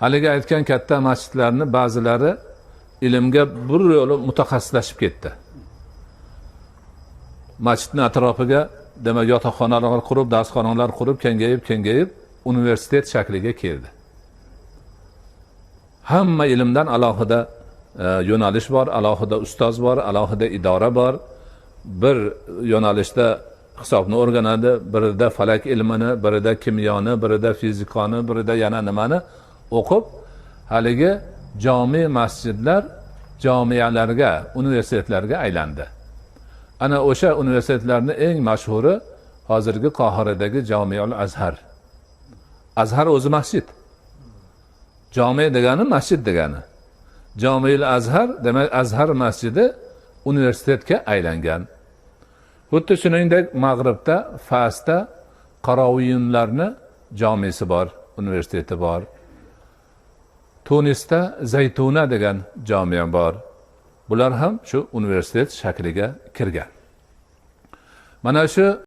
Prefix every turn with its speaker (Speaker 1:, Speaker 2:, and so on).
Speaker 1: Haligi aytgan katta masjidlarni ba'zilari ilmga bir yo'li mutaxassislashib ketdi. Masjidning atrofiga demak yotoqxonalar qurib, darsxonalar qurib, kengayib universitet shakliga keldi. Hamma ilmdan alohida yo'nalish bor, alohida ustoz bor, alohida idora bor. Bir yo'nalishda hisobni o'rganadi, birida falak ilmini, birida kimyoni, birida fizikani, birida yana nimani o'qib, haligi jami masjidlar jamiyalarga, universitetlarga aylandi. Ana o'sha universitetlarning eng mashhuri hozirgi Qohiradagi Jamiul Azhar. Azhar o'zi masjid. Jami degani masjid degani. Jamiul Azhar demak Azhar masjidi universitetga aylangan. Xuddi shuningdek Mag'ribda, Fasda Qaroviyinlarni jamisi bor, universiteti bor. Tunisda Zaytuna degan jamiya bor. Bular ham shu universitet shakliga kirgan. Mana shu